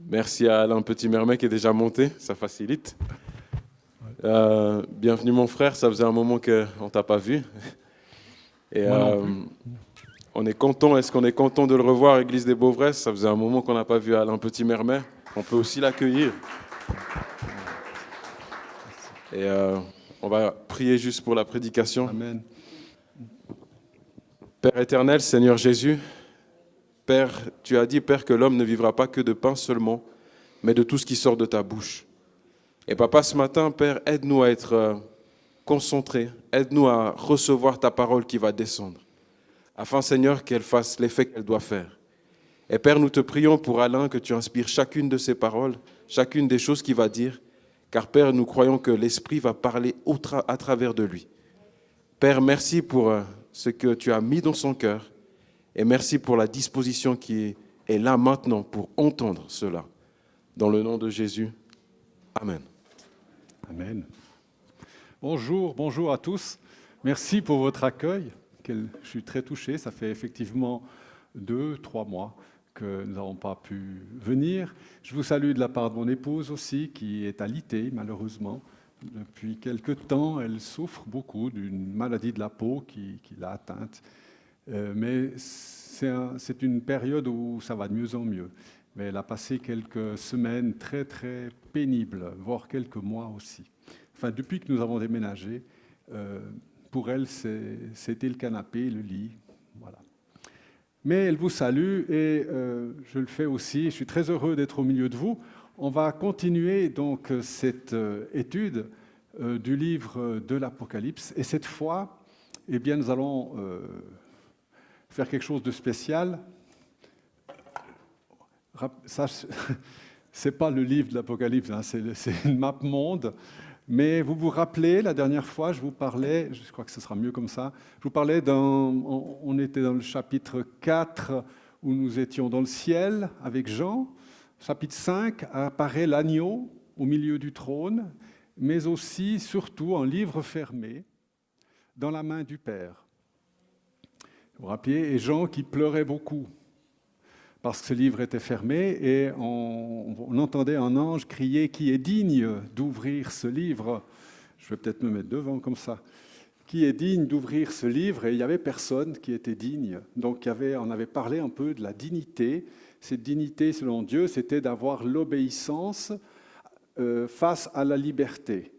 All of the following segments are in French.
Merci à Alain Petit-Mermet qui est déjà monté, ça facilite. Bienvenue mon frère, ça faisait un moment qu'on ne t'a pas vu. Et Moi non plus. on est content, est-ce qu'on est content de le revoir, Église des Beauvresses? Ça faisait un moment qu'on n'a pas vu Alain Petit-Mermet. On peut aussi l'accueillir. Et on va prier juste pour la prédication. Amen. Père éternel, Seigneur Jésus, Père, tu as dit, Père, que l'homme ne vivra pas que de pain seulement, mais de tout ce qui sort de ta bouche. Et Papa, ce matin, Père, aide-nous à être concentrés, aide-nous à recevoir ta parole qui va descendre, afin, Seigneur, qu'elle fasse l'effet qu'elle doit faire. Et Père, nous te prions pour Alain, que tu inspires chacune de ses paroles, chacune des choses qu'il va dire, car Père, nous croyons que l'Esprit va parler à travers de lui. Père, merci pour ce que tu as mis dans son cœur, et merci pour la disposition qui est là maintenant pour entendre cela. Dans le nom de Jésus, Amen. Amen. Bonjour à tous. Merci pour votre accueil. Je suis très touché. Ça fait effectivement 2-3 mois que nous n'avons pas pu venir. Je vous salue de la part de mon épouse aussi, qui est alitée, malheureusement. Depuis quelque temps, elle souffre beaucoup d'une maladie de la peau qui l'a atteinte. Mais c'est une période où ça va de mieux en mieux. Mais elle a passé quelques semaines très, très pénibles, voire quelques mois aussi. Enfin, depuis que nous avons déménagé, pour elle, c'était le canapé, le lit, voilà. Mais elle vous salue et je le fais aussi. Je suis très heureux d'être au milieu de vous. On va continuer donc cette étude du livre de l'Apocalypse. Et cette fois, eh bien, nous allons faire quelque chose de spécial. Ça, c'est pas le livre de l'Apocalypse, hein, c'est une map monde. Mais vous vous rappelez, la dernière fois, je vous parlais, je crois que ce sera mieux comme ça, je vous parlais on était dans le chapitre 4, où nous étions dans le ciel avec Jean. Chapitre 5, apparaît l'agneau au milieu du trône, mais aussi, surtout, un livre fermé dans la main du Père. Vous vous rappelez, et Jean qui pleurait beaucoup, parce que ce livre était fermé, et on entendait un ange crier « Qui est digne d'ouvrir ce livre ?» Je vais peut-être me mettre devant comme ça. « Qui est digne d'ouvrir ce livre ?» Et il n'y avait personne qui était digne. Donc on avait parlé un peu de la dignité. Cette dignité, selon Dieu, c'était d'avoir l'obéissance face à la liberté.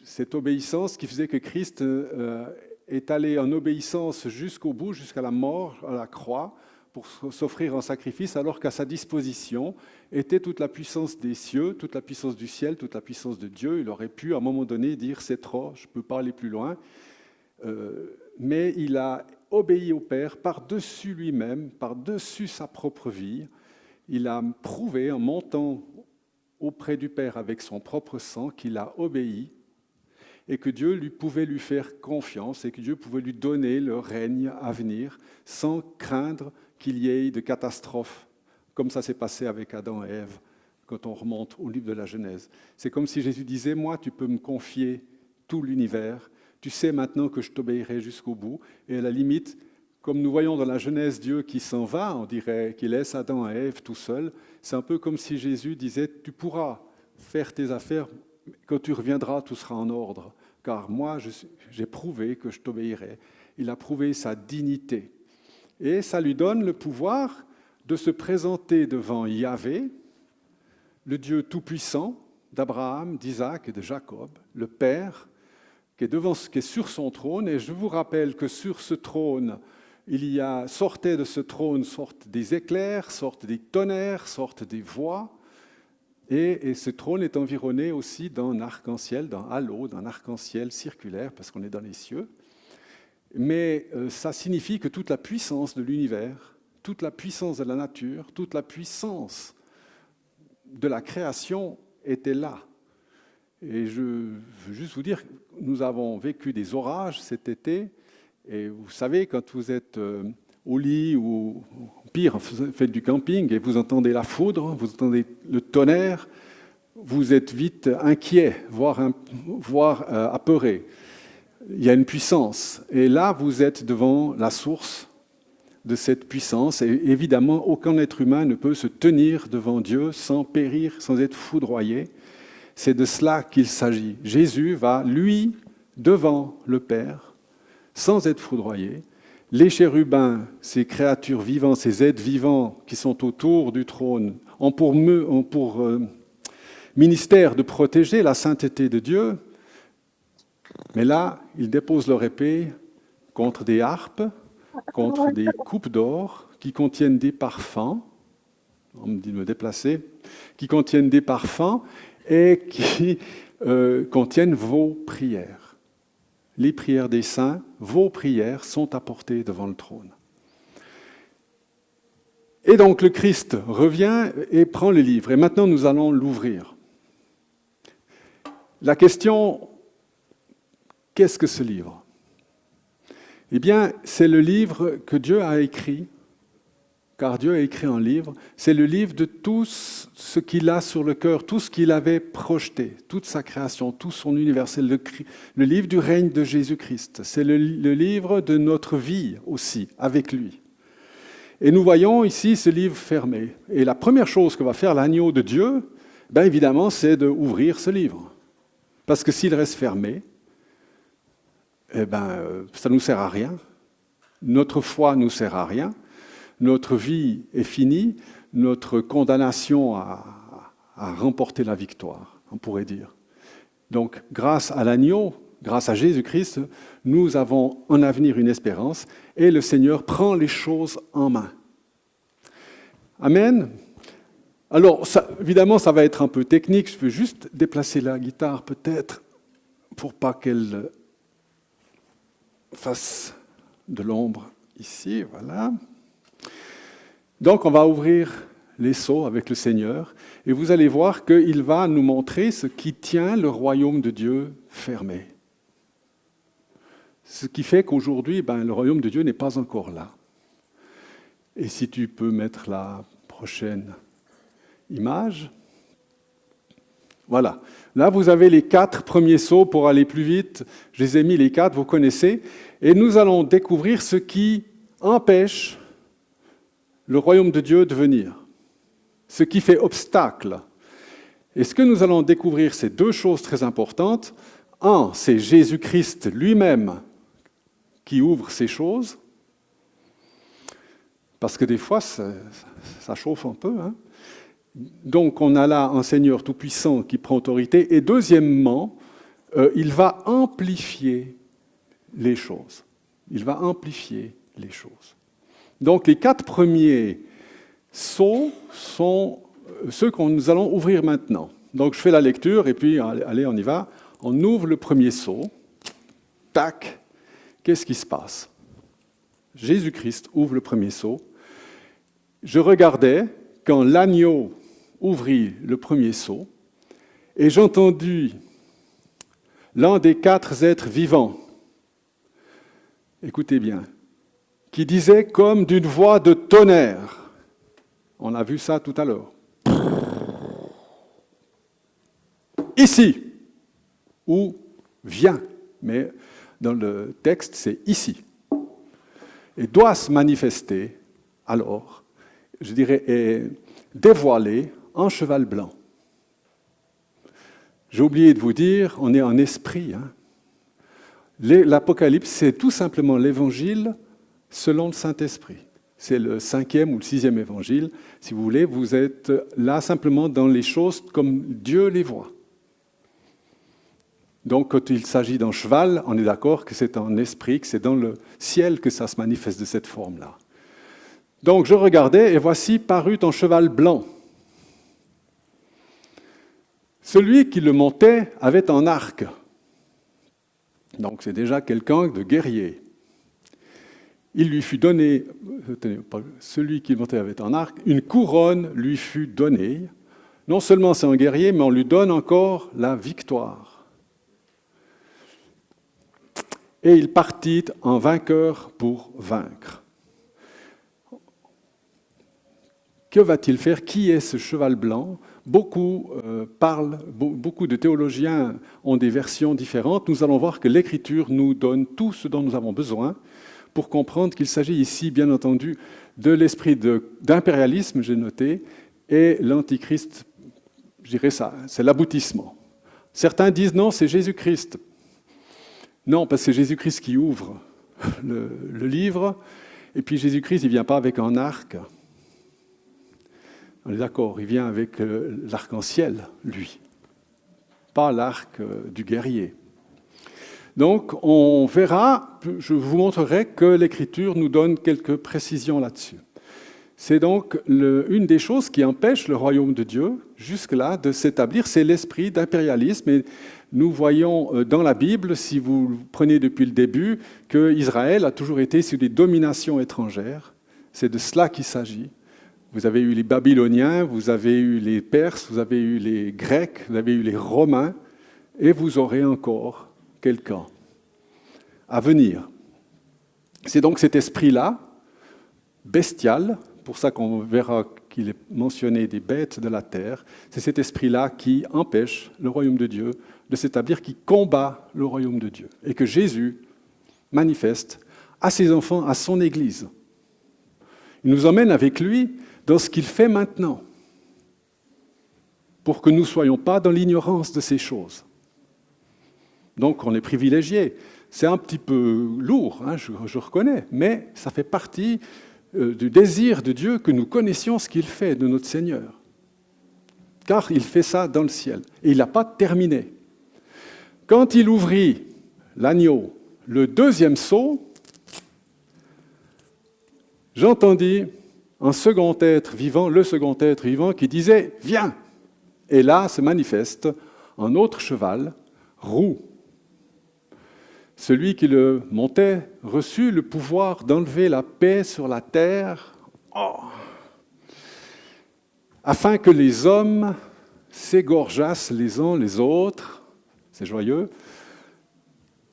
Cette obéissance qui faisait que Christ est allé en obéissance jusqu'au bout, jusqu'à la mort, à la croix, pour s'offrir en sacrifice, alors qu'à sa disposition était toute la puissance des cieux, toute la puissance du ciel, toute la puissance de Dieu. Il aurait pu, à un moment donné, dire « c'est trop, je ne peux pas aller plus loin ». Mais il a obéi au Père par-dessus lui-même, par-dessus sa propre vie. Il a prouvé, en montant auprès du Père avec son propre sang, qu'il a obéi et que Dieu pouvait lui faire confiance et que Dieu pouvait lui donner le règne à venir sans craindre qu'il y ait de catastrophes, comme ça s'est passé avec Adam et Ève, quand on remonte au livre de la Genèse. C'est comme si Jésus disait « Moi, tu peux me confier tout l'univers, tu sais maintenant que je t'obéirai jusqu'au bout. » Et à la limite, comme nous voyons dans la Genèse Dieu qui s'en va, on dirait qu'il laisse Adam et Ève tout seuls, c'est un peu comme si Jésus disait « Tu pourras faire tes affaires, quand tu reviendras, tout sera en ordre, car moi, j'ai prouvé que je t'obéirai. » Il a prouvé sa dignité. Et ça lui donne le pouvoir de se présenter devant Yahvé, le Dieu tout-puissant d'Abraham, d'Isaac et de Jacob, le Père, qui est sur son trône. Et je vous rappelle que sur ce trône, sortaient de ce trône sortent des éclairs, sortent des tonnerres, sortent des voix. Et ce trône est environné aussi d'un arc-en-ciel, d'un halo, d'un arc-en-ciel circulaire, parce qu'on est dans les cieux. Mais ça signifie que toute la puissance de l'univers, toute la puissance de la nature, toute la puissance de la création était là. Et je veux juste vous dire, nous avons vécu des orages cet été, et vous savez, quand vous êtes au lit ou pire, vous faites du camping et vous entendez la foudre, vous entendez le tonnerre, vous êtes vite inquiet, voire apeuré. Il y a une puissance. Et là, vous êtes devant la source de cette puissance. Et évidemment, aucun être humain ne peut se tenir devant Dieu sans périr, sans être foudroyé. C'est de cela qu'il s'agit. Jésus va, lui, devant le Père, sans être foudroyé. Les chérubins, ces créatures vivantes, ces êtres vivants qui sont autour du trône, ont pour ministère de protéger la sainteté de Dieu. Mais là, ils déposent leur épée contre des harpes, contre des coupes d'or qui contiennent des parfums. On me dit de me déplacer. Qui contiennent des parfums et qui contiennent vos prières. Les prières des saints, vos prières sont apportées devant le trône. Et donc le Christ revient et prend le livre. Et maintenant, nous allons l'ouvrir. La question, qu'est-ce que ce livre ? Eh bien, c'est le livre que Dieu a écrit, car Dieu a écrit un livre. C'est le livre de tout ce qu'il a sur le cœur, tout ce qu'il avait projeté, toute sa création, tout son univers. C'est le livre du règne de Jésus-Christ. C'est le livre de notre vie aussi, avec lui. Et nous voyons ici ce livre fermé. Et la première chose que va faire l'agneau de Dieu, ben évidemment, c'est d'ouvrir ce livre. Parce que s'il reste fermé, eh ben, ça ne nous sert à rien. Notre foi ne nous sert à rien. Notre vie est finie. Notre condamnation a remporté la victoire, on pourrait dire. Donc, grâce à l'agneau, grâce à Jésus-Christ, nous avons un avenir, une espérance, et le Seigneur prend les choses en main. Amen. Alors, évidemment, ça va être un peu technique. Je veux juste déplacer la guitare, peut-être, pour pas qu'elle fasse de l'ombre ici. Voilà. Donc, on va ouvrir les sceaux avec le Seigneur, et vous allez voir qu'il va nous montrer ce qui tient le royaume de Dieu fermé. Ce qui fait qu'aujourd'hui, le royaume de Dieu n'est pas encore là. Et si tu peux mettre la prochaine image. Voilà. Là, vous avez les 4 premiers sceaux pour aller plus vite. Je les ai mis les 4, vous connaissez. Et nous allons découvrir ce qui empêche le royaume de Dieu de venir. Ce qui fait obstacle. Et ce que nous allons découvrir, c'est 2 choses très importantes. Un, c'est Jésus-Christ lui-même qui ouvre ces choses. Parce que des fois, ça chauffe un peu. Hein. Donc, on a là un Seigneur tout-puissant qui prend autorité. Et deuxièmement, il va amplifier les choses. Il va amplifier les choses. Donc, les 4 premiers sceaux sont ceux que nous allons ouvrir maintenant. Donc, je fais la lecture et puis, allez, on y va. On ouvre le premier sceau. Tac. Qu'est-ce qui se passe ? Jésus-Christ ouvre le premier sceau. Je regardais quand l'agneau ouvrit le premier sceau et j'entendis l'un des 4 êtres vivants, écoutez bien, qui disait comme d'une voix de tonnerre. On a vu ça tout à l'heure. Ici, ou viens, mais dans le texte, c'est ici. Et doit se manifester, alors, je dirais, est dévoilé en cheval blanc. J'ai oublié de vous dire, on est en esprit. Hein. L'Apocalypse, c'est tout simplement l'évangile selon le Saint-Esprit. C'est le 5e ou le 6e évangile. Si vous voulez, vous êtes là simplement dans les choses comme Dieu les voit. Donc, quand il s'agit d'un cheval, on est d'accord que c'est un esprit, que c'est dans le ciel que ça se manifeste de cette forme-là. Donc, je regardais, et voici parut un cheval blanc. Celui qui le montait avait un arc. Donc, c'est déjà quelqu'un de guerrier. Il lui fut donné, celui qui le montait avait un arc, une couronne lui fut donnée. Non seulement c'est un guerrier, mais on lui donne encore la victoire. Et il partit en vainqueur pour vaincre. Que va-t-il faire ? Qui est ce cheval blanc ? Beaucoup de théologiens ont des versions différentes. Nous allons voir que l'Écriture nous donne tout ce dont nous avons besoin pour comprendre qu'il s'agit ici, bien entendu, de l'esprit d'impérialisme, j'ai noté, et l'Antichrist, je dirais ça, c'est l'aboutissement. Certains disent non, c'est Jésus-Christ. Non, parce que c'est Jésus-Christ qui ouvre le livre, et puis Jésus-Christ, il ne vient pas avec un arc. On est d'accord, il vient avec l'arc-en-ciel, lui, pas l'arc du guerrier. Donc, on verra, je vous montrerai que l'Écriture nous donne quelques précisions là-dessus. C'est donc une des choses qui empêche le royaume de Dieu, jusque-là, de s'établir, c'est l'esprit d'impérialisme. Et nous voyons dans la Bible, si vous le prenez depuis le début, qu'Israël a toujours été sous des dominations étrangères. C'est de cela qu'il s'agit. Vous avez eu les Babyloniens, vous avez eu les Perses, vous avez eu les Grecs, vous avez eu les Romains, et vous aurez encore quelqu'un à venir. C'est donc cet esprit-là, bestial, pour ça qu'on verra qu'il est mentionné des bêtes de la terre, c'est cet esprit-là qui empêche le royaume de Dieu de s'établir, qui combat le royaume de Dieu, et que Jésus manifeste à ses enfants, à son Église. Il nous emmène avec lui dans ce qu'il fait maintenant, pour que nous ne soyons pas dans l'ignorance de ces choses. Donc on est privilégiés. C'est un petit peu lourd, hein, je reconnais, mais ça fait partie du désir de Dieu que nous connaissions ce qu'il fait de notre Seigneur. Car il fait ça dans le ciel. Et il n'a pas terminé. Quand il ouvrit l'agneau, le deuxième sceau, j'entendis un second être vivant, le second être vivant, qui disait « Viens !» Et là se manifeste un autre cheval, roux. Celui qui le montait reçut le pouvoir d'enlever la paix sur la terre, afin que les hommes s'égorgeassent les uns les autres, c'est joyeux,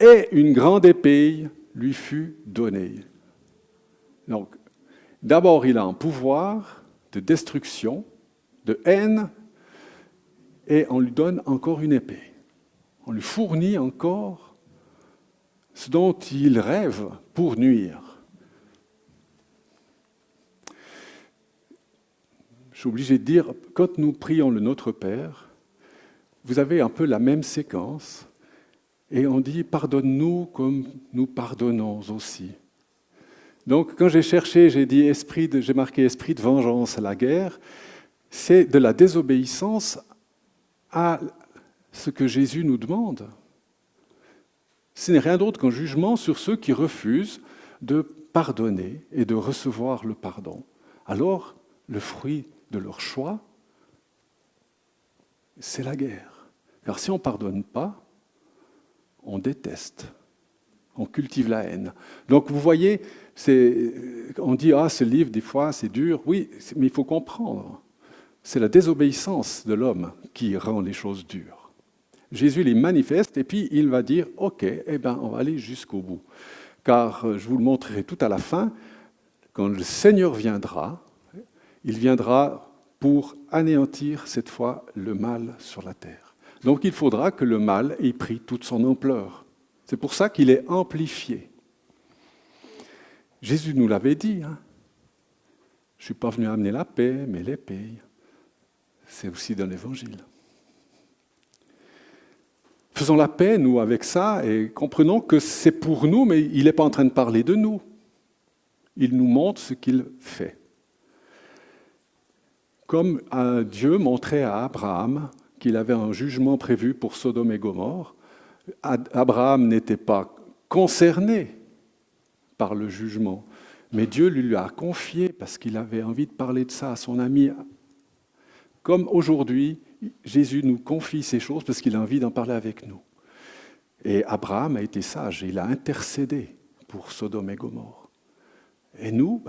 et une grande épée lui fut donnée. Donc, d'abord, il a un pouvoir de destruction, de haine, et on lui donne encore une épée. On lui fournit encore ce dont il rêve pour nuire. Je suis obligé de dire, quand nous prions le Notre Père, vous avez un peu la même séquence, et on dit « Pardonne-nous comme nous pardonnons aussi ». Donc, quand j'ai cherché, j'ai marqué « esprit de vengeance à la guerre », c'est de la désobéissance à ce que Jésus nous demande. Ce n'est rien d'autre qu'un jugement sur ceux qui refusent de pardonner et de recevoir le pardon. Alors, le fruit de leur choix, c'est la guerre. Car si on ne pardonne pas, on déteste, on cultive la haine. Donc vous voyez, on dit « Ah, ce livre, des fois, c'est dur ». Oui, mais il faut comprendre. C'est la désobéissance de l'homme qui rend les choses dures. Jésus les manifeste et puis il va dire « Ok, on va aller jusqu'au bout ». Car, je vous le montrerai tout à la fin, quand le Seigneur viendra, il viendra pour anéantir cette fois le mal sur la terre. Donc il faudra que le mal ait pris toute son ampleur. C'est pour ça qu'il est amplifié. Jésus nous l'avait dit, hein. Je ne suis pas venu amener la paix, mais l'épée. C'est aussi dans l'Évangile. Faisons la paix, nous, avec ça, et comprenons que c'est pour nous, mais il n'est pas en train de parler de nous. Il nous montre ce qu'il fait. Comme Dieu montrait à Abraham qu'il avait un jugement prévu pour Sodome et Gomorrhe, Abraham n'était pas concerné par le jugement, mais Dieu lui a confié parce qu'il avait envie de parler de ça à son ami. Comme aujourd'hui, Jésus nous confie ces choses parce qu'il a envie d'en parler avec nous. Et Abraham a été sage, il a intercédé pour Sodome et Gomorrhe. Et nous,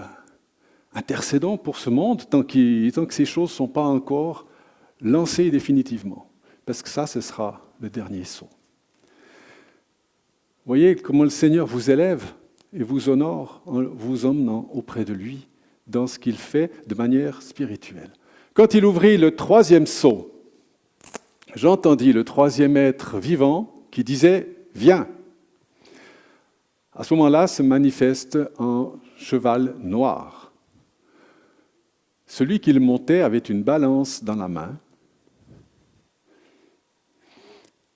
intercédons pour ce monde tant que ces choses ne sont pas encore lancées définitivement. Parce que ça, ce sera le dernier saut. Vous voyez comment le Seigneur vous élève et vous honore en vous emmenant auprès de lui dans ce qu'il fait de manière spirituelle. Quand il ouvrit le troisième sceau, j'entendis le troisième être vivant qui disait « Viens ». À ce moment-là se manifeste un cheval noir. Celui qui le montait avait une balance dans la main.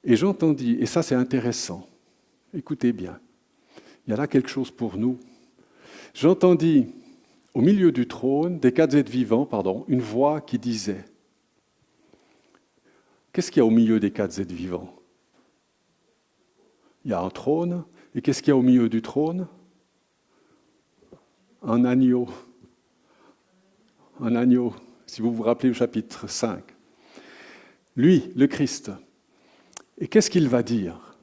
Et j'entendis, et ça c'est intéressant, écoutez bien, il y a là quelque chose pour nous. J'entendis au milieu du trône, des quatre êtres vivants, une voix qui disait, qu'est-ce qu'il y a au milieu des quatre êtres vivants? Il y a un trône, et qu'est-ce qu'il y a au milieu du trône? Un agneau. Un agneau, si vous vous rappelez au chapitre 5. Lui, le Christ. Et qu'est-ce qu'il va dire?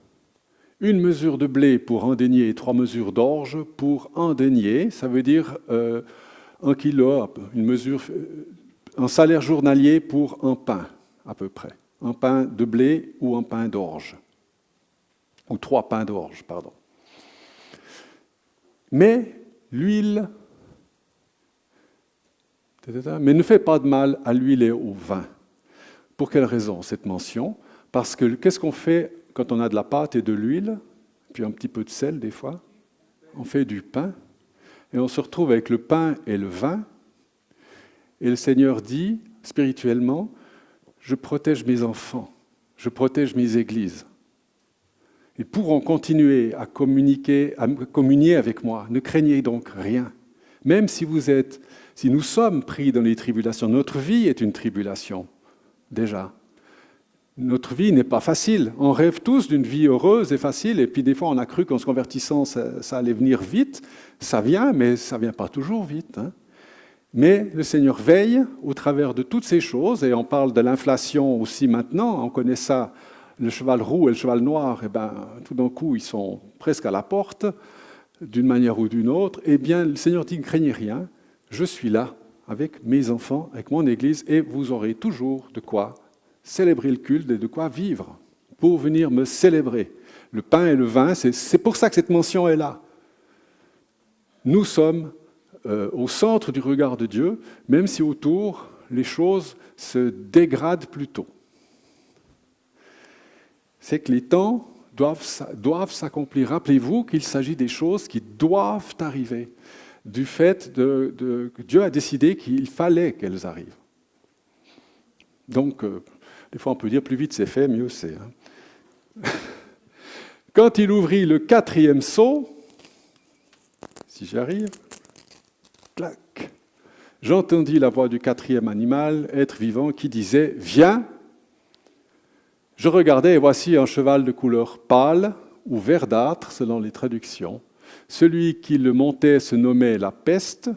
Une mesure de blé pour un denier et 3 mesures d'orge pour un denier, ça veut dire 1 kilo, un salaire journalier pour un pain, à peu près. Un pain de blé ou un pain d'orge. Ou 3 pains d'orge, pardon. Mais l'huile, mais ne fait pas de mal à l'huile et au vin. Pour quelle raison cette mention? Parce que qu'est-ce qu'on fait quand on a de la pâte et de l'huile, puis un petit peu de sel des fois? On fait du pain, et on se retrouve avec le pain et le vin. Et le Seigneur dit, spirituellement, je protège mes enfants, je protège mes églises. Ils pourront continuer à communier avec moi. Ne craignez donc rien. Même si nous sommes pris dans les tribulations, notre vie est une tribulation, déjà. Notre vie n'est pas facile. On rêve tous d'une vie heureuse et facile, et puis des fois on a cru qu'en se convertissant, ça allait venir vite. Ça vient, mais ça ne vient pas toujours vite. Mais le Seigneur veille au travers de toutes ces choses, et on parle de l'inflation aussi maintenant, on connaît ça, le cheval roux et le cheval noir, et tout d'un coup ils sont presque à la porte, d'une manière ou d'une autre. Eh bien, le Seigneur dit, ne craignez rien, je suis là avec mes enfants, avec mon Église, et vous aurez toujours de quoi célébrer le culte et de quoi vivre pour venir me célébrer. Le pain et le vin, c'est pour ça que cette mention est là. Nous sommes au centre du regard de Dieu, même si autour, les choses se dégradent plutôt. C'est que les temps doivent s'accomplir. Rappelez-vous qu'il s'agit des choses qui doivent arriver, du fait que Dieu a décidé qu'il fallait qu'elles arrivent. Donc, des fois on peut dire plus vite c'est fait, mieux c'est. Quand il ouvrit le 4e sceau, si j'y arrive, clac, j'entendis la voix du 4e animal, être vivant, qui disait « Viens !» Je regardais et voici un cheval de couleur pâle ou verdâtre, selon les traductions. Celui qui le montait se nommait la peste,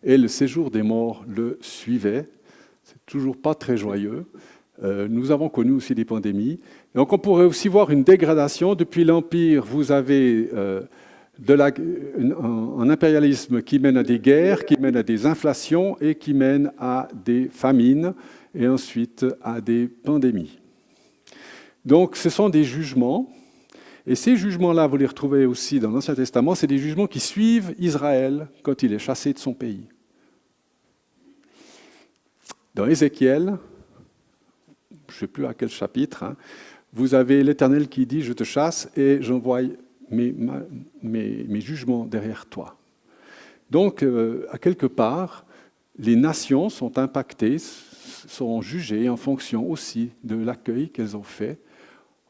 et le séjour des morts le suivait. C'est toujours pas très joyeux. Nous avons connu aussi des pandémies. Donc on pourrait aussi voir une dégradation. Depuis l'Empire, vous avez un impérialisme qui mène à des guerres, qui mène à des inflations et qui mène à des famines et ensuite à des pandémies. Donc ce sont des jugements. Et ces jugements-là, vous les retrouvez aussi dans l'Ancien Testament, c'est des jugements qui suivent Israël quand il est chassé de son pays. Dans Ézéchiel, je ne sais plus à quel chapitre, vous avez l'Éternel qui dit « Je te chasse et j'envoie mes jugements derrière toi ». Donc, à quelque part, les nations sont impactées, sont jugées en fonction aussi de l'accueil qu'elles ont fait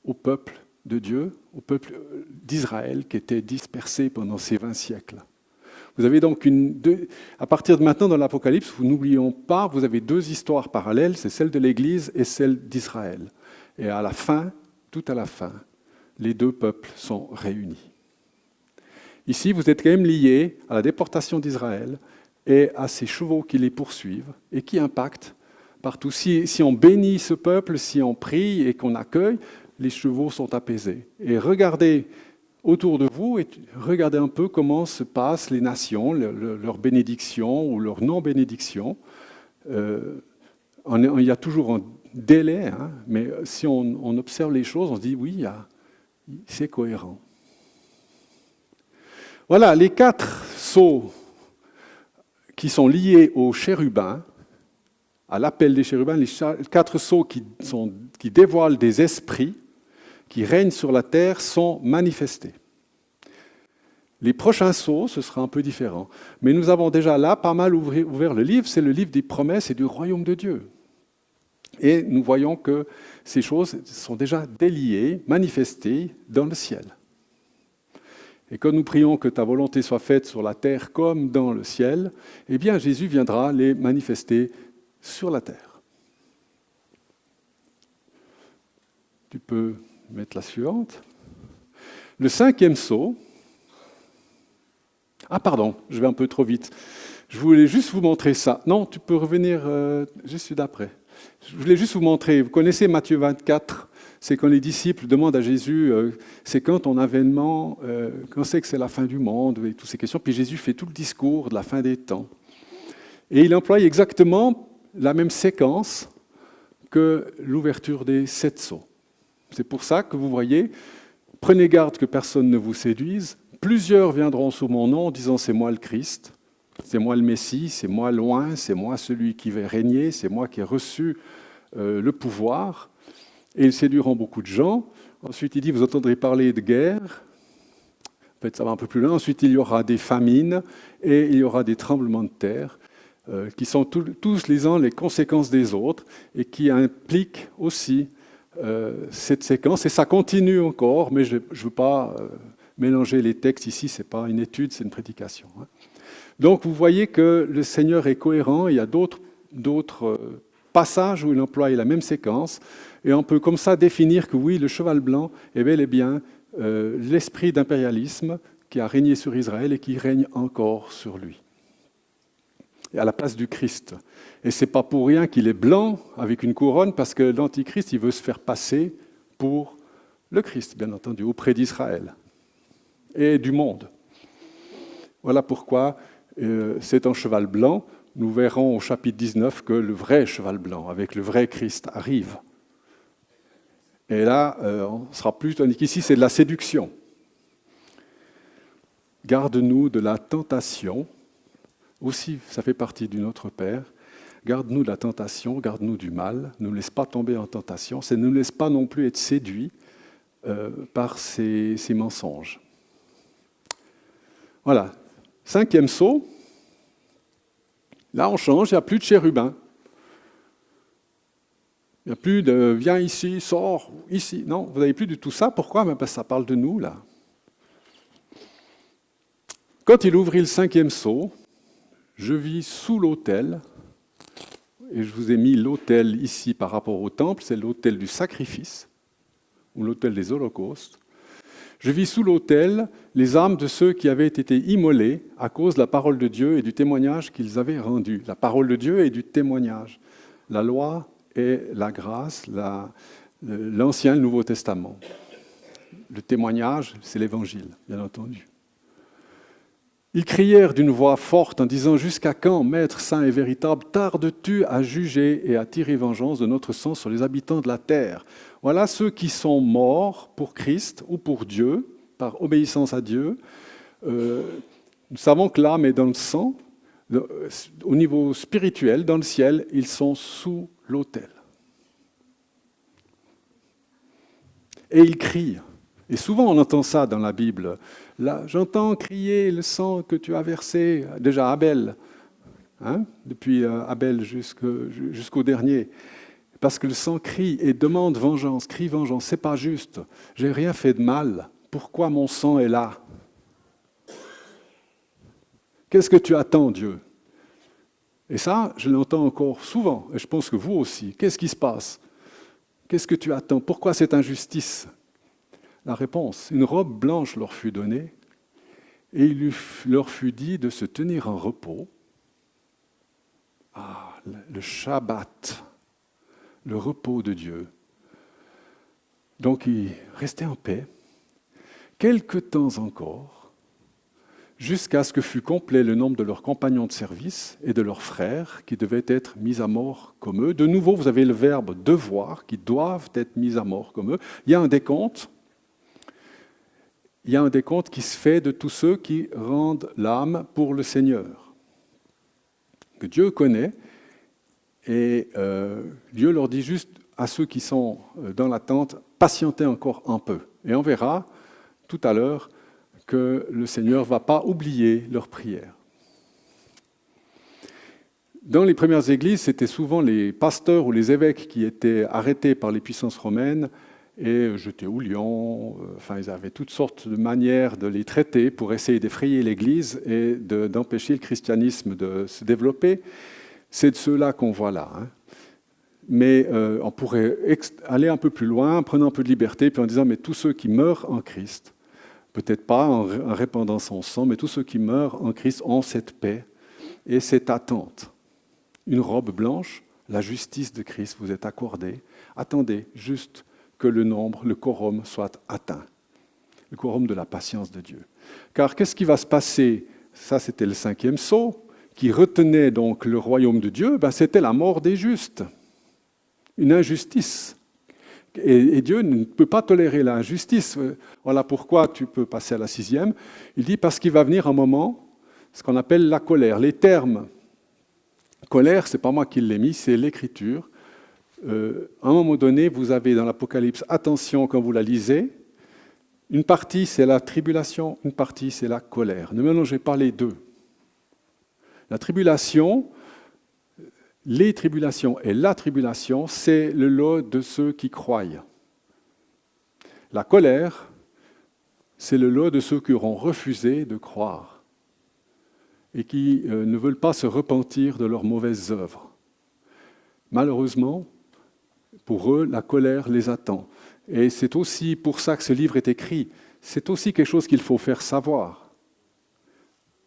au peuple de Dieu, au peuple d'Israël qui était dispersé pendant ces 20 siècles. Vous avez donc à partir de maintenant dans l'Apocalypse, vous n'oublions pas, vous avez 2 histoires parallèles, c'est celle de l'Église et celle d'Israël. Et à la fin, tout à la fin, les 2 peuples sont réunis. Ici, vous êtes quand même liés à la déportation d'Israël et à ces chevaux qui les poursuivent et qui impactent partout. Si on bénit ce peuple, si on prie et qu'on accueille, les chevaux sont apaisés. Et regardez autour de vous et regardez un peu comment se passent les nations, leur bénédiction ou leur non-bénédiction. Il y a toujours un délai, mais si on observe les choses, on se dit oui, c'est cohérent. Voilà, les 4 sceaux qui sont liés aux chérubins, à l'appel des chérubins, les 4 sceaux qui dévoilent des esprits qui règnent sur la terre sont manifestés. Les prochains sauts, ce sera un peu différent. Mais nous avons déjà là pas mal ouvert le livre, c'est le livre des promesses et du royaume de Dieu. Et nous voyons que ces choses sont déjà déliées, manifestées dans le ciel. Et quand nous prions que ta volonté soit faite sur la terre comme dans le ciel, eh bien Jésus viendra les manifester sur la terre. Tu peux mettre la suivante. Le 5e sceau. Ah pardon, je vais un peu trop vite. Je voulais juste vous montrer ça. Non, tu peux revenir juste d'après. Je voulais juste vous montrer. Vous connaissez Matthieu 24, c'est quand les disciples demandent à Jésus, c'est quand ton avènement, quand c'est que c'est la fin du monde, et toutes ces questions. Puis Jésus fait tout le discours de la fin des temps. Et il emploie exactement la même séquence que l'ouverture des 7 sceaux. C'est pour ça que vous voyez, prenez garde que personne ne vous séduise. Plusieurs viendront sous mon nom, disant c'est moi le Christ, c'est moi le Messie, c'est moi loin, c'est moi celui qui va régner, c'est moi qui ai reçu le pouvoir. Et ils séduiront beaucoup de gens. Ensuite, il dit, vous entendrez parler de guerre. En fait, ça va un peu plus loin. Ensuite, il y aura des famines et il y aura des tremblements de terre qui sont tous les uns les conséquences des autres et qui impliquent aussi cette séquence. Et ça continue encore, mais je ne veux pas mélanger les textes ici. Ce n'est pas une étude, c'est une prédication. Donc, vous voyez que le Seigneur est cohérent. Il y a d'autres passages où il emploie la même séquence. Et on peut comme ça définir que oui, le cheval blanc est bel et bien l'esprit d'impérialisme qui a régné sur Israël et qui règne encore sur lui. Et à la place du Christ. Et ce n'est pas pour rien qu'il est blanc avec une couronne, parce que l'Antichrist, il veut se faire passer pour le Christ, bien entendu, auprès d'Israël et du monde. Voilà pourquoi c'est un cheval blanc. Nous verrons au chapitre 19 que le vrai cheval blanc, avec le vrai Christ, arrive. Et là, on sera plus tandis qu'ici, c'est de la séduction. Garde-nous de la tentation. Aussi, ça fait partie du Notre Père. Garde-nous de la tentation, garde-nous du mal. Ne nous laisse pas tomber en tentation. Ne nous laisse pas non plus être séduits par ces mensonges. Voilà. 5e sceau. Là, on change, il n'y a plus de chérubins. Il n'y a plus de « viens ici, sors, ici ». Non, vous n'avez plus du tout ça. Pourquoi? Parce que ça parle de nous, là. Quand il ouvrit le 5e sceau, je vis sous l'autel, et je vous ai mis l'autel ici par rapport au temple, c'est l'autel du sacrifice, ou l'autel des holocaustes. Je vis sous l'autel les âmes de ceux qui avaient été immolés à cause de la parole de Dieu et du témoignage qu'ils avaient rendu. La parole de Dieu et du témoignage. La loi et la grâce, l'Ancien et le Nouveau Testament. Le témoignage, c'est l'Évangile, bien entendu. Ils crièrent d'une voix forte en disant « Jusqu'à quand, Maître saint et véritable, tardes-tu à juger et à tirer vengeance de notre sang sur les habitants de la terre ?» Voilà ceux qui sont morts pour Christ ou pour Dieu, par obéissance à Dieu. Nous savons que l'âme est dans le sang. Au niveau spirituel, dans le ciel, ils sont sous l'autel. Et ils crient. Et souvent, on entend ça dans la Bible. Là, j'entends crier le sang que tu as versé, déjà Abel, depuis Abel jusqu'au dernier. Parce que le sang crie et demande vengeance, crie vengeance. C'est pas juste. J'ai rien fait de mal. Pourquoi mon sang est là? Qu'est-ce que tu attends, Dieu? Et ça, je l'entends encore souvent. Et je pense que vous aussi. Qu'est-ce qui se passe? Qu'est-ce que tu attends? Pourquoi cette injustice? La réponse, une robe blanche leur fut donnée et il leur fut dit de se tenir en repos. Ah, le Shabbat, le repos de Dieu. Donc ils restaient en paix, quelque temps encore, jusqu'à ce que fût complet le nombre de leurs compagnons de service et de leurs frères qui devaient être mis à mort comme eux. De nouveau, vous avez le verbe « devoir » qui doivent être mis à mort comme eux. Il y a un décompte. Il y a un décompte qui se fait de tous ceux qui rendent l'âme pour le Seigneur, que Dieu connaît, et Dieu leur dit juste à ceux qui sont dans l'attente, patientez encore un peu. Et on verra tout à l'heure que le Seigneur ne va pas oublier leurs prières. Dans les premières églises, c'était souvent les pasteurs ou les évêques qui étaient arrêtés par les puissances romaines et jetés au lion. Enfin, ils avaient toutes sortes de manières de les traiter pour essayer d'effrayer l'Église et d'empêcher le christianisme de se développer. C'est de ceux-là qu'on voit là. Mais on pourrait aller un peu plus loin, en prenant un peu de liberté, puis en disant, mais tous ceux qui meurent en Christ, peut-être pas en répandant son sang, mais tous ceux qui meurent en Christ ont cette paix et cette attente. Une robe blanche, la justice de Christ vous est accordée. Attendez juste que le nombre, le quorum soit atteint. Le quorum de la patience de Dieu. Car qu'est-ce qui va se passer? Ça, c'était le 5e sceau, qui retenait donc le royaume de Dieu. C'était la mort des justes. Une injustice. Et Dieu ne peut pas tolérer l'injustice. Voilà pourquoi tu peux passer à la 6e. Il dit parce qu'il va venir un moment, ce qu'on appelle la colère. Les termes colère, ce n'est pas moi qui l'ai mis, c'est l'Écriture. À un moment donné, vous avez dans l'Apocalypse, attention quand vous la lisez, une partie c'est la tribulation, une partie c'est la colère. Ne mélangez pas les deux. La tribulation, les tribulations et la tribulation, c'est le lot de ceux qui croient. La colère, c'est le lot de ceux qui auront refusé de croire et qui ne veulent pas se repentir de leurs mauvaises œuvres. Malheureusement, pour eux, la colère les attend. Et c'est aussi pour ça que ce livre est écrit. C'est aussi quelque chose qu'il faut faire savoir.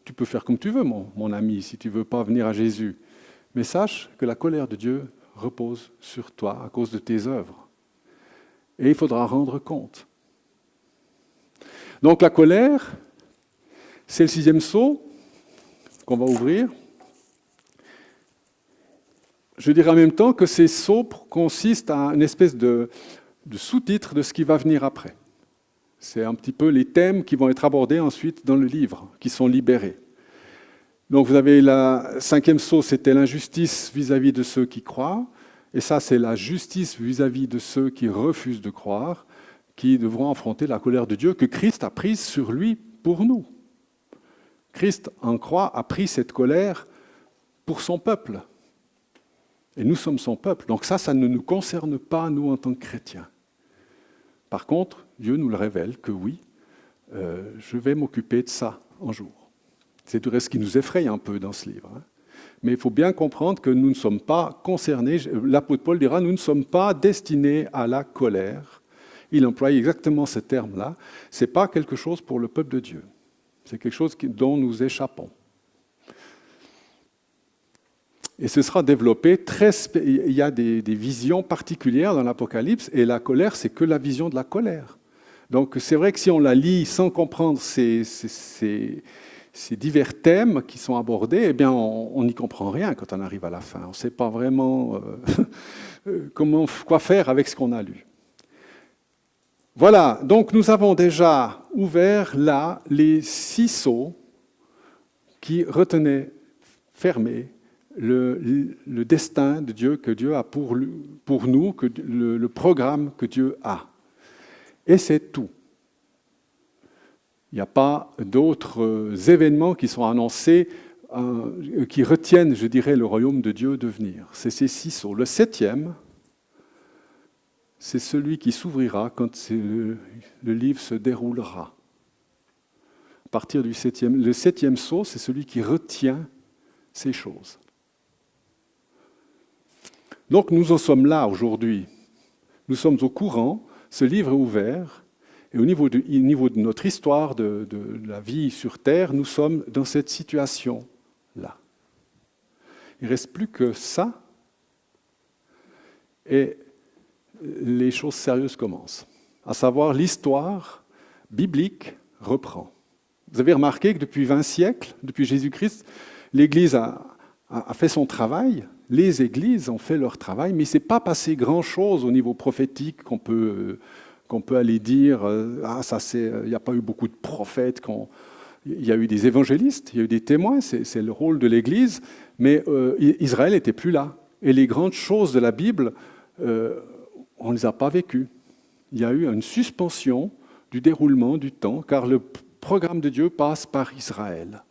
Tu peux faire comme tu veux, mon ami, si tu ne veux pas venir à Jésus. Mais sache que la colère de Dieu repose sur toi à cause de tes œuvres. Et il faudra rendre compte. Donc la colère, c'est le 6e sceau qu'on va ouvrir. Je dirais en même temps que ces sceaux consistent à une espèce de sous-titre de ce qui va venir après. C'est un petit peu les thèmes qui vont être abordés ensuite dans le livre, qui sont libérés. Donc vous avez la 5e sceau, c'était l'injustice vis-à-vis de ceux qui croient, et ça c'est la justice vis-à-vis de ceux qui refusent de croire, qui devront affronter la colère de Dieu que Christ a prise sur lui pour nous. Christ, en croix, a pris cette colère pour son peuple. Et nous sommes son peuple. Donc ça ne nous concerne pas, nous, en tant que chrétiens. Par contre, Dieu nous le révèle que oui, je vais m'occuper de ça un jour. C'est du reste ce qui nous effraie un peu dans ce livre. Mais il faut bien comprendre que nous ne sommes pas concernés. L'apôtre Paul dira, nous ne sommes pas destinés à la colère. Il emploie exactement ce terme-là. Ce n'est pas quelque chose pour le peuple de Dieu. C'est quelque chose dont nous échappons. Et ce sera développé il y a des visions particulières dans l'Apocalypse, et la colère, c'est que la vision de la colère. Donc c'est vrai que si on la lit sans comprendre ces divers thèmes qui sont abordés, eh bien on n'y comprend rien quand on arrive à la fin. On ne sait pas vraiment quoi faire avec ce qu'on a lu. Voilà, donc nous avons déjà ouvert là les 6 sceaux qui retenaient fermés le destin de Dieu que Dieu a pour nous, le programme que Dieu a. Et c'est tout. Il n'y a pas d'autres événements qui sont annoncés qui retiennent, je dirais, le royaume de Dieu de venir. C'est ces 6 sceaux. Le 7e, c'est celui qui s'ouvrira quand le livre se déroulera. À partir du 7e, le 7e sceau, c'est celui qui retient ces choses. Donc nous en sommes là aujourd'hui. Nous sommes au courant, ce livre est ouvert, et au niveau de notre histoire, de la vie sur Terre, nous sommes dans cette situation-là. Il ne reste plus que ça, et les choses sérieuses commencent. À savoir, l'histoire biblique reprend. Vous avez remarqué que depuis 20 siècles, depuis Jésus-Christ, l'Église a fait son travail, les églises ont fait leur travail, mais il ne s'est pas passé grand-chose au niveau prophétique qu'on peut aller dire il n'y a pas eu beaucoup de prophètes, il y a eu des évangélistes, il y a eu des témoins, c'est le rôle de l'Église, mais Israël n'était plus là. Et les grandes choses de la Bible, on ne les a pas vécues. Il y a eu une suspension du déroulement du temps, car le programme de Dieu passe par Israël.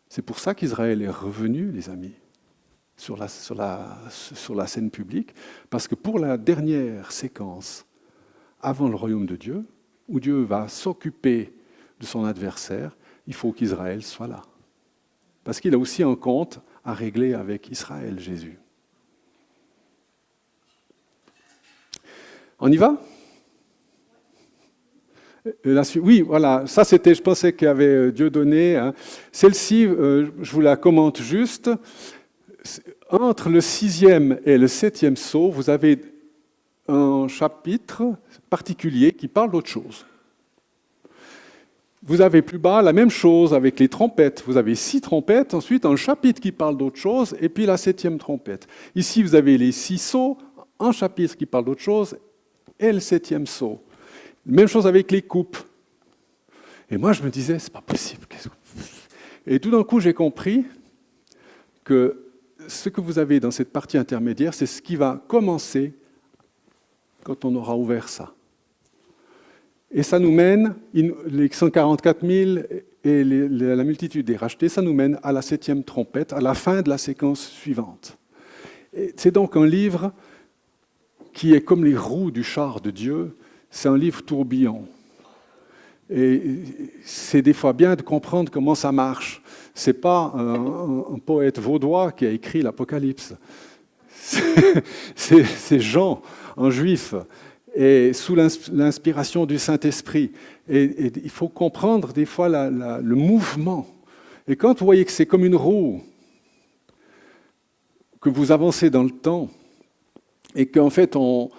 C'est pour ça qu'Israël est revenu, les amis, sur la scène publique, parce que pour la dernière séquence, avant le royaume de Dieu, où Dieu va s'occuper de son adversaire, il faut qu'Israël soit là. Parce qu'il a aussi un compte à régler avec Israël, Jésus. On y va ? Oui, voilà, ça c'était, je pensais qu'il y avait Dieu donné. Hein. Celle-ci, je vous la commente juste. Entre le 6e et le 7e sceau, vous avez un chapitre particulier qui parle d'autre chose. Vous avez plus bas la même chose avec les trompettes. Vous avez 6 trompettes, ensuite un chapitre qui parle d'autre chose, et puis la 7e trompette. Ici, vous avez les 6 sceaux, un chapitre qui parle d'autre chose, et le 7e sceau. Même chose avec les coupes. Et moi, je me disais, c'est pas possible. Et tout d'un coup, j'ai compris que ce que vous avez dans cette partie intermédiaire, c'est ce qui va commencer quand on aura ouvert ça. Et ça nous mène, les 144 000 et la multitude des rachetés, ça nous mène à la 7e trompette, à la fin de la séquence suivante. Et c'est donc un livre qui est comme les roues du char de Dieu, c'est un livre tourbillon. Et c'est des fois bien de comprendre comment ça marche. Ce n'est pas un poète vaudois qui a écrit l'Apocalypse. C'est Jean, un juif, et sous l'inspiration du Saint-Esprit. Et il faut comprendre des fois le mouvement. Et quand vous voyez que c'est comme une roue, que vous avancez dans le temps, et qu'en fait on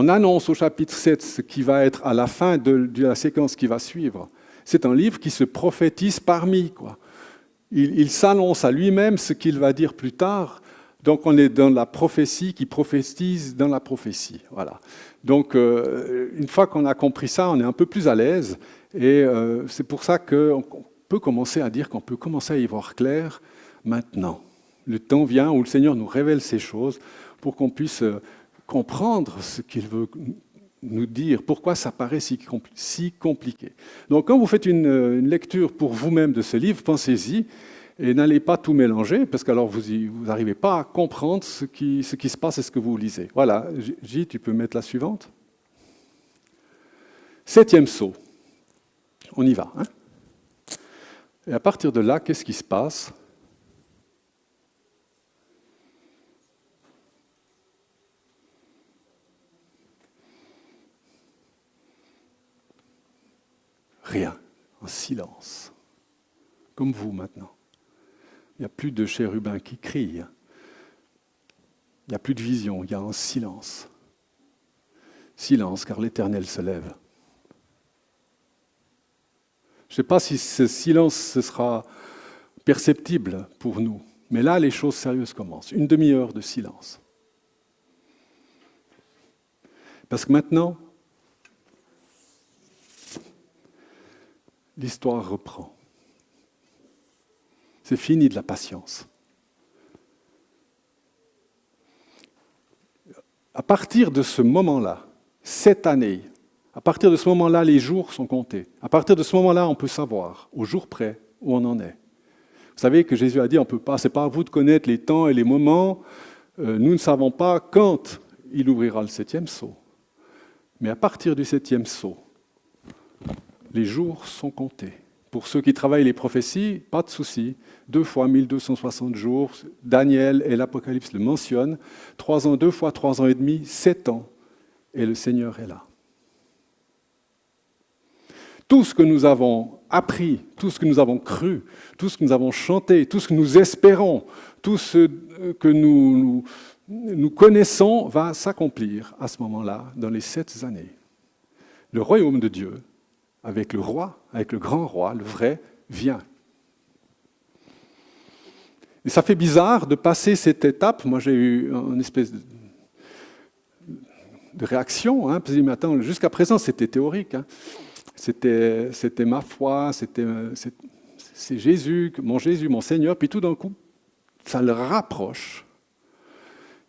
annonce au chapitre 7 ce qui va être à la fin de la séquence qui va suivre, c'est un livre qui se prophétise parmi, quoi. Il s'annonce à lui-même ce qu'il va dire plus tard. Donc on est dans la prophétie qui prophétise dans la prophétie. Voilà. Donc une fois qu'on a compris ça, on est un peu plus à l'aise. Et c'est pour ça qu'on peut commencer à dire qu'on peut commencer à y voir clair maintenant. Le temps vient où le Seigneur nous révèle ces choses pour qu'on puisse comprendre ce qu'il veut nous dire, pourquoi ça paraît si compliqué. Donc quand vous faites une lecture pour vous-même de ce livre, pensez-y et n'allez pas tout mélanger, parce qu'alors vous n'arrivez pas à comprendre ce qui se passe et ce que vous lisez. Voilà, J, tu peux mettre la suivante. 7e sceau. On y va. Hein, et à partir de là, qu'est-ce qui se passe ? Rien, en silence, comme vous maintenant. Il n'y a plus de chérubins qui crient, il n'y a plus de vision, il y a un silence. Silence, car l'Éternel se lève. Je ne sais pas si ce silence ce sera perceptible pour nous, mais là, les choses sérieuses commencent. Une demi-heure de silence. Parce que maintenant, l'histoire reprend. C'est fini de la patience. À partir de ce moment-là, cette année, à partir de ce moment-là, les jours sont comptés. À partir de ce moment-là, on peut savoir, au jour près, où on en est. Vous savez que Jésus a dit, on peut pas, c'est pas à vous de connaître les temps et les moments. Nous ne savons pas quand il ouvrira le 7e sceau. Mais à partir du 7e sceau, les jours sont comptés. Pour ceux qui travaillent les prophéties, pas de souci. 2 fois 1260 jours, Daniel et l'Apocalypse le mentionnent. 3 ans, 2 fois 3 ans et demi, 7 ans. Et le Seigneur est là. Tout ce que nous avons appris, tout ce que nous avons cru, tout ce que nous avons chanté, tout ce que nous espérons, tout ce que nous connaissons va s'accomplir à ce moment-là, dans les 7 années. Le royaume de Dieu, avec le roi, avec le grand roi, le vrai, vient. Et ça fait bizarre de passer cette étape. Moi, j'ai eu une espèce de réaction. Parce que je dis, mais attends, jusqu'à présent, c'était théorique. C'était ma foi, c'est Jésus, mon Seigneur. Puis tout d'un coup, ça le rapproche.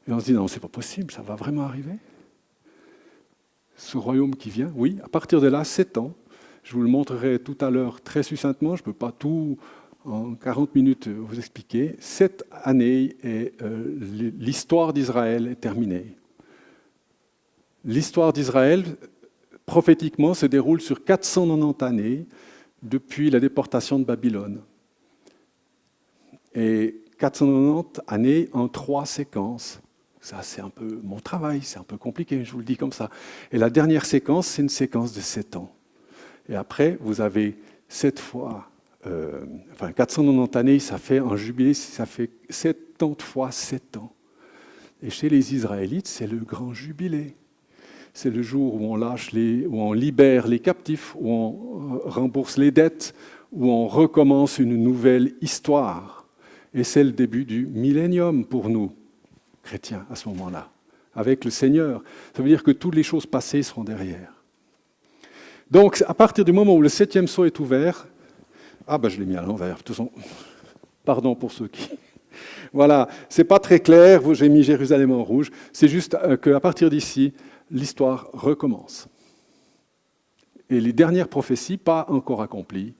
Et on se dit, non, c'est pas possible, ça va vraiment arriver. Ce royaume qui vient, oui, à partir de là, 7 ans. Je vous le montrerai tout à l'heure très succinctement, je ne peux pas tout en 40 minutes vous expliquer. Cette année, l'histoire d'Israël est terminée. L'histoire d'Israël, prophétiquement, se déroule sur 490 années depuis la déportation de Babylone. Et 490 années en 3 séquences. Ça, c'est un peu mon travail, c'est un peu compliqué, je vous le dis comme ça. Et la dernière séquence, c'est une séquence de 7 ans. Et après, vous avez 490 années, ça fait un jubilé, ça fait 70 fois 7 ans. Et chez les Israélites, c'est le grand jubilé. C'est le jour où on libère les captifs, où on rembourse les dettes, où on recommence une nouvelle histoire. Et c'est le début du millénium pour nous, chrétiens, à ce moment-là, avec le Seigneur. Ça veut dire que toutes les choses passées seront derrière. Donc, à partir du moment où le 7e sceau est ouvert, je l'ai mis à l'envers, de toute façon, pardon pour ceux qui... Voilà, c'est pas très clair, j'ai mis Jérusalem en rouge, c'est juste qu'à partir d'ici, l'histoire recommence. Et les dernières prophéties, pas encore accomplies,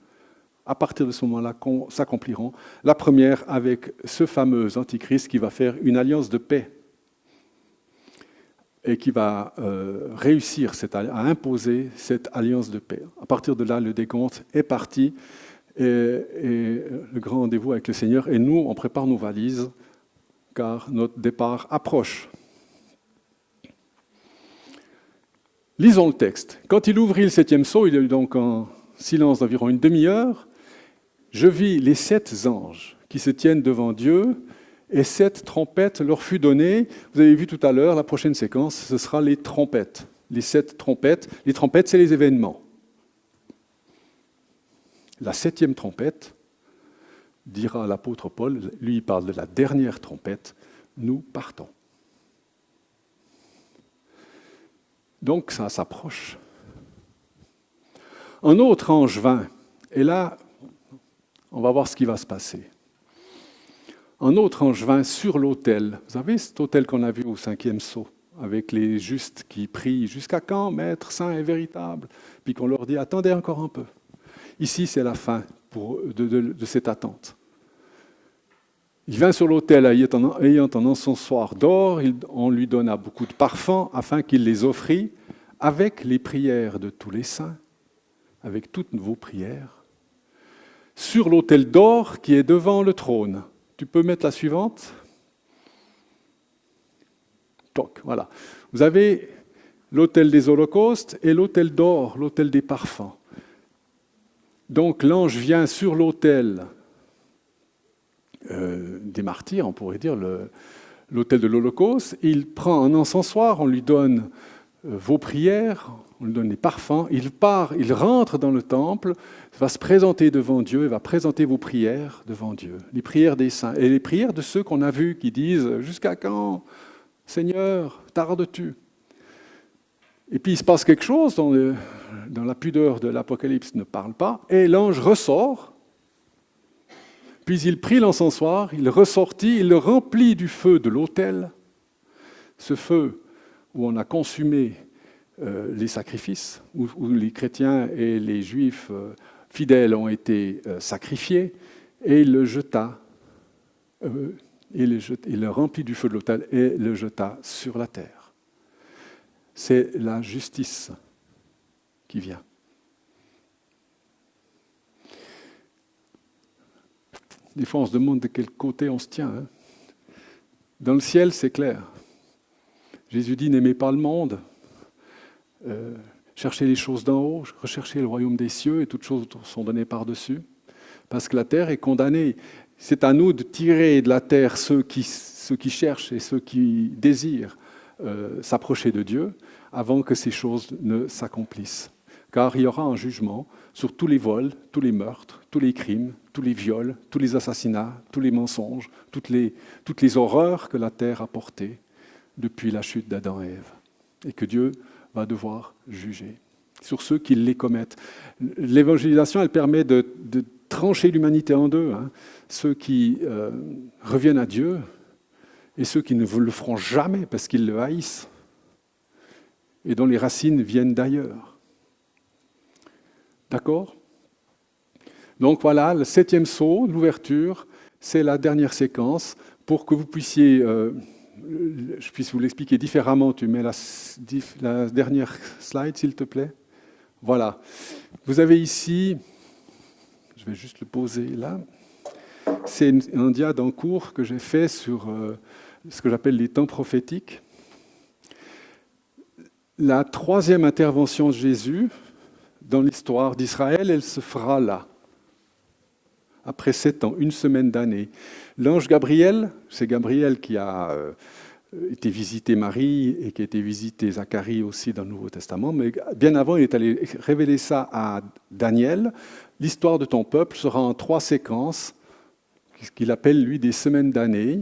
à partir de ce moment-là, s'accompliront. La première avec ce fameux antichrist qui va faire une alliance de paix et qui va réussir à imposer cette alliance de paix. À partir de là, le décompte est parti et le grand rendez-vous avec le Seigneur. Et nous, on prépare nos valises car notre départ approche. Lisons le texte. Quand il ouvrit le 7e sceau, il y a eu donc un silence d'environ une demi-heure. Je vis les 7 anges qui se tiennent devant Dieu et 7 trompettes leur fut donnée. Vous avez vu tout à l'heure, la prochaine séquence, ce sera les trompettes. Les 7 trompettes. Les trompettes, c'est les événements. La 7e trompette, dira l'apôtre Paul, lui il parle de la dernière trompette, nous partons. Donc ça s'approche. Un autre ange vint, et là, on va voir ce qui va se passer. Un autre ange vint sur l'autel. Vous savez cet autel qu'on a vu au 5e sceau, avec les justes qui prient « Jusqu'à quand, Maître saint et véritable ?» Puis qu'on leur dit « Attendez encore un peu ». Ici, c'est la fin de cette attente. Il vint sur l'autel ayant un encensoir d'or, on lui donna beaucoup de parfums afin qu'il les offrît avec les prières de tous les saints, avec toutes vos prières, sur l'autel d'or qui est devant le trône. Tu peux mettre la suivante ? Donc, voilà. Vous avez l'autel des holocaustes et l'autel d'or, l'autel des parfums. Donc l'ange vient sur l'autel des martyrs, on pourrait dire, l'autel de l'Holocauste. Il prend un encensoir, on lui donne vos prières, on lui donne les parfums. Il part, il rentre dans le temple, va se présenter devant Dieu et va présenter vos prières devant Dieu. Les prières des saints et les prières de ceux qu'on a vus qui disent « Jusqu'à quand, Seigneur, tardes-tu » Et puis il se passe quelque chose dont la pudeur de l'Apocalypse ne parle pas, et l'ange ressort. Puis il prit l'encensoir, il ressortit, il le remplit du feu de l'autel, ce feu où on a consumé les sacrifices, où les chrétiens et les juifs fidèles ont été sacrifiés, et il le jeta, il le remplit du feu de l'autel et le jeta sur la terre. C'est la justice qui vient. Des fois, on se demande de quel côté on se tient. Dans le ciel, c'est clair. Jésus dit, n'aimez pas le monde. Cherchez les choses d'en haut, recherchez le royaume des cieux et toutes choses sont données par-dessus. Parce que la terre est condamnée. C'est à nous de tirer de la terre ceux qui cherchent et ceux qui désirent s'approcher de Dieu avant que ces choses ne s'accomplissent. Car il y aura un jugement sur tous les vols, tous les meurtres, tous les crimes, tous les viols, tous les assassinats, tous les mensonges, toutes les horreurs que la terre a portées depuis la chute d'Adam et Ève. Et que Dieu va devoir juger sur ceux qui les commettent. L'évangélisation, elle permet de trancher l'humanité en deux. Ceux qui reviennent à Dieu et ceux qui ne le feront jamais parce qu'ils le haïssent et dont les racines viennent d'ailleurs. D'accord? Donc voilà, le 7e saut, l'ouverture, c'est la dernière séquence. Pour que vous puissiez, je puisse vous l'expliquer différemment, tu mets la dernière slide, s'il te plaît. Voilà. Vous avez ici, je vais juste le poser là, c'est un dia d'un cours que j'ai fait sur ce que j'appelle les temps prophétiques. La 3e intervention de Jésus dans l'histoire d'Israël, elle se fera là, après 7 ans, une semaine d'année. L'ange Gabriel, c'est Gabriel qui a été visiter Marie et qui a été visiter Zacharie aussi dans le Nouveau Testament, mais bien avant, il est allé révéler ça à Daniel. L'histoire de ton peuple sera en 3 séquences, ce qu'il appelle, lui, des semaines d'année.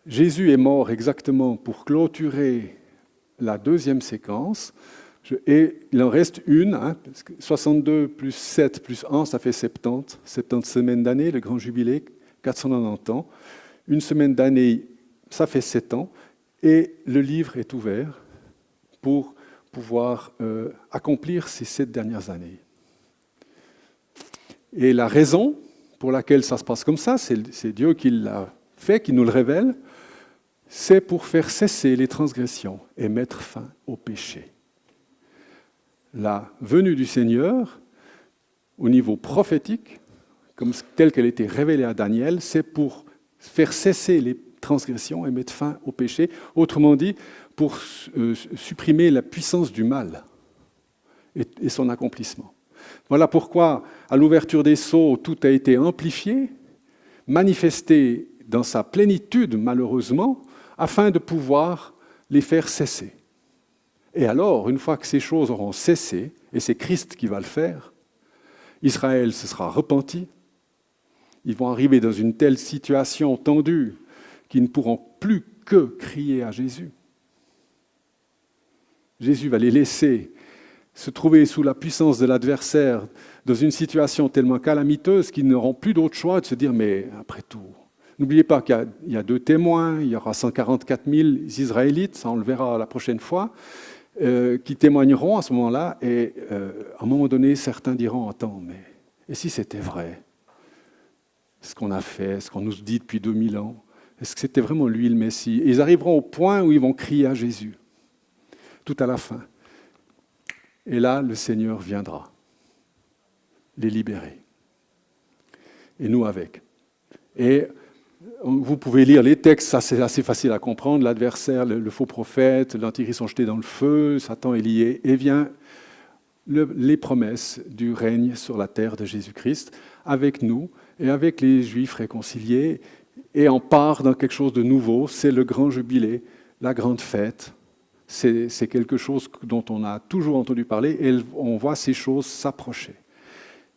Jésus est mort exactement pour clôturer la 2e séquence, et il en reste une, parce que 62 plus 7 plus 1, ça fait 70 semaines d'année, le grand jubilé, 490 ans. Une semaine d'année, ça fait 7 ans, et le livre est ouvert pour pouvoir accomplir ces 7 dernières années. Et la raison pour laquelle ça se passe comme ça, c'est Dieu qui l'a fait, qui nous le révèle, c'est pour faire cesser les transgressions et mettre fin au péché. La venue du Seigneur, au niveau prophétique, telle qu'elle a été révélée à Daniel, c'est pour faire cesser les transgressions et mettre fin au péché. Autrement dit, pour supprimer la puissance du mal et son accomplissement. Voilà pourquoi, à l'ouverture des sceaux, tout a été amplifié, manifesté dans sa plénitude, malheureusement, afin de pouvoir les faire cesser. Et alors, une fois que ces choses auront cessé, et c'est Christ qui va le faire, Israël se sera repenti, ils vont arriver dans une telle situation tendue qu'ils ne pourront plus que crier à Jésus. Jésus va les laisser se trouver sous la puissance de l'adversaire dans une situation tellement calamiteuse qu'ils n'auront plus d'autre choix de se dire, mais après tout, n'oubliez pas qu'il y a 2 témoins, il y aura 144 000 Israélites, ça on le verra la prochaine fois, qui témoigneront à ce moment-là, et à un moment donné, certains diront, attends, mais et si c'était vrai, ce qu'on a fait, ce qu'on nous dit depuis 2000 ans, est-ce que c'était vraiment lui le Messie? Et ils arriveront au point où ils vont crier à Jésus, tout à la fin. Et là, le Seigneur viendra les libérer. Et nous avec. Et vous pouvez lire les textes, ça c'est assez facile à comprendre. L'adversaire, le faux prophète, l'antichrist sont jetés dans le feu, Satan est lié, et vient les promesses du règne sur la terre de Jésus-Christ avec nous et avec les Juifs réconciliés, et on part dans quelque chose de nouveau, c'est le grand jubilé, la grande fête. C'est quelque chose dont on a toujours entendu parler et on voit ces choses s'approcher.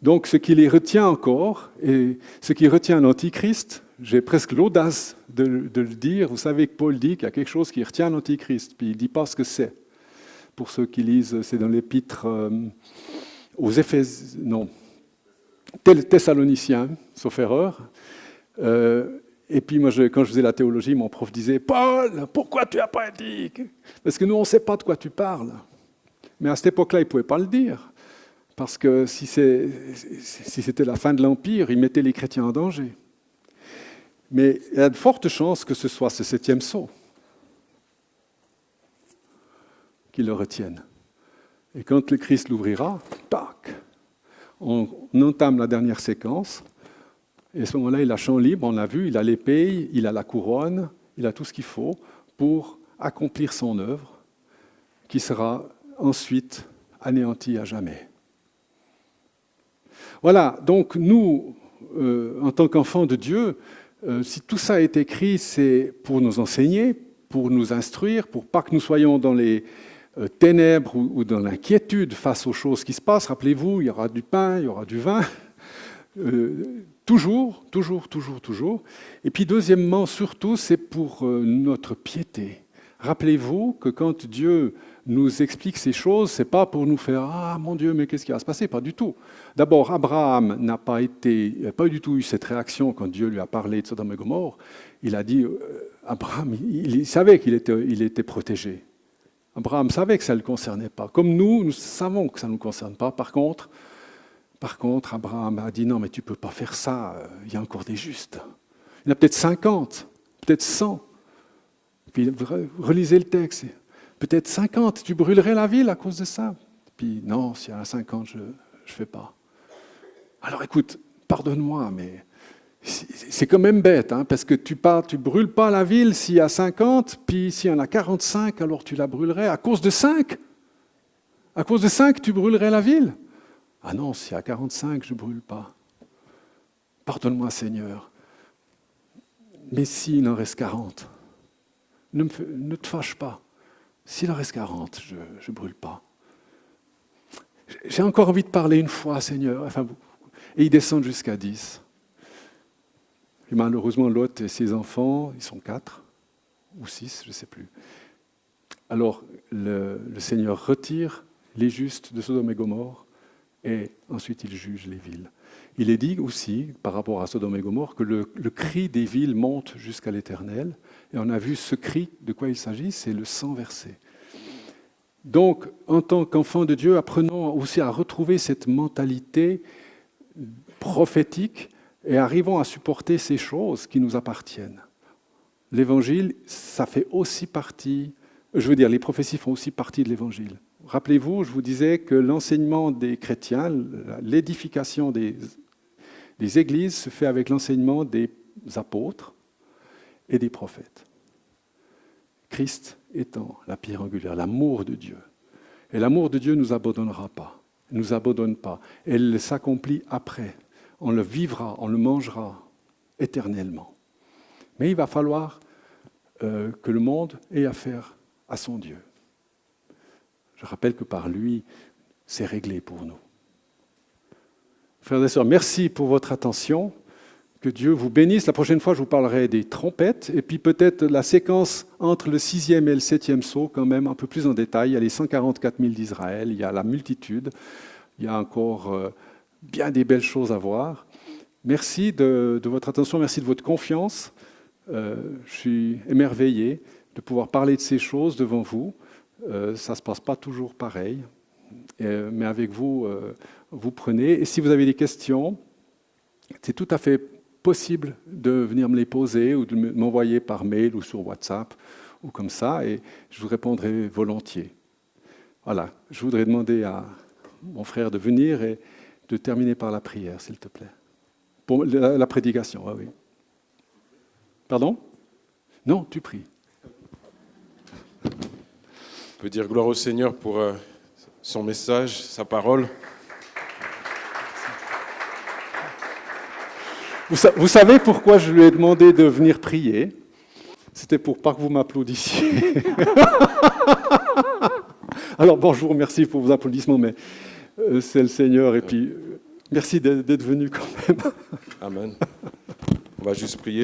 Donc ce qui les retient encore, et ce qui retient l'Antichrist, j'ai presque l'audace de le dire, vous savez que Paul dit qu'il y a quelque chose qui retient l'Antichrist, puis il ne dit pas ce que c'est. Pour ceux qui lisent, c'est dans l'épître aux Thessaloniciens, sauf erreur. Et puis moi, quand je faisais la théologie, mon prof disait « Paul, pourquoi tu n'as pas dit ?» Parce que nous, on ne sait pas de quoi tu parles. Mais à cette époque-là, il ne pouvait pas le dire. Parce que si c'était la fin de l'Empire, il mettait les chrétiens en danger. Mais il y a de fortes chances que ce soit ce 7e sceau qui le retienne. Et quand le Christ l'ouvrira, tac, on entame la dernière séquence. Et à ce moment-là, il a champ libre, on l'a vu, il a l'épée, il a la couronne, il a tout ce qu'il faut pour accomplir son œuvre, qui sera ensuite anéantie à jamais. Voilà, donc nous, en tant qu'enfants de Dieu, si tout ça est écrit, c'est pour nous enseigner, pour nous instruire, pour pas que nous soyons dans les ténèbres ou dans l'inquiétude face aux choses qui se passent. Rappelez-vous, il y aura du pain, il y aura du vin. Toujours. Et puis deuxièmement, surtout, c'est pour notre piété. Rappelez-vous que quand Dieu nous explique ces choses, ce n'est pas pour nous faire « Ah, mon Dieu, mais qu'est-ce qui va se passer ?» Pas du tout. D'abord, Abraham n'a pas du tout eu cette réaction quand Dieu lui a parlé de Sodome et Gomorrhe. Il a dit, Abraham, il savait qu'il était protégé. Abraham savait que ça ne le concernait pas. Comme nous savons que ça ne nous concerne pas. Par contre, Par contre, Abraham a dit, non, mais tu ne peux pas faire ça, il y a encore des justes. Il y en a peut-être 50, peut-être 100. Puis relisez le texte. Peut-être 50, tu brûlerais la ville à cause de ça. Puis non, s'il y en a 50, je ne fais pas. Alors écoute, pardonne-moi, mais c'est quand même bête, hein, parce que tu ne brûles pas la ville s'il y a 50, puis s'il y en a 45, alors tu la brûlerais à cause de 5. À cause de 5, tu brûlerais la ville. Ah non, s'il y a 45, je ne brûle pas. Pardonne-moi, Seigneur. Mais s'il en reste 40, ne te fâche pas. S'il en reste 40, je ne brûle pas. J'ai encore envie de parler une fois, Seigneur. Et ils descendent jusqu'à 10. Et malheureusement, Lot et ses enfants, ils sont 4 ou 6, je ne sais plus. Alors, le Seigneur retire les justes de Sodome et Gomorrhe et ensuite il juge les villes. Il est dit aussi, par rapport à Sodome et Gomorrhe, que le cri des villes monte jusqu'à l'Éternel. Et on a vu ce cri, de quoi il s'agit, c'est le sang versé. Donc, en tant qu'enfants de Dieu, apprenons aussi à retrouver cette mentalité prophétique et arrivons à supporter ces choses qui nous appartiennent. L'Évangile, ça fait aussi partie, les prophéties font aussi partie de l'Évangile. Rappelez-vous, je vous disais que l'enseignement des chrétiens, l'édification des églises se fait avec l'enseignement des apôtres et des prophètes. Christ étant la pierre angulaire, l'amour de Dieu. Et l'amour de Dieu ne nous abandonnera pas, ne nous abandonne pas. Elle s'accomplit après. On le vivra, on le mangera éternellement. Mais il va falloir que le monde ait affaire à son Dieu. Je rappelle que par lui, c'est réglé pour nous. Frères et sœurs, merci pour votre attention. Que Dieu vous bénisse. La prochaine fois, je vous parlerai des trompettes et puis peut-être la séquence entre le 6e et le 7e sceau, quand même un peu plus en détail. Il y a les 144 000 d'Israël, il y a la multitude, il y a encore bien des belles choses à voir. Merci de votre attention, merci de votre confiance. Je suis émerveillé de pouvoir parler de ces choses devant vous. Ça ne se passe pas toujours pareil, mais avec vous, vous prenez. Et si vous avez des questions, c'est tout à fait possible de venir me les poser ou de m'envoyer par mail ou sur WhatsApp ou comme ça, et je vous répondrai volontiers. Voilà, je voudrais demander à mon frère de venir et de terminer par la prière, s'il te plaît. Pour la prédication, ah oui. Pardon ? Non, tu pries. On peut dire gloire au Seigneur pour son message, sa parole. Vous savez pourquoi je lui ai demandé de venir prier ? C'était pour pas que vous m'applaudissiez. Alors bon, je vous remercie pour vos applaudissements, mais c'est le Seigneur. Et puis, merci d'être venu quand même. Amen. On va juste prier.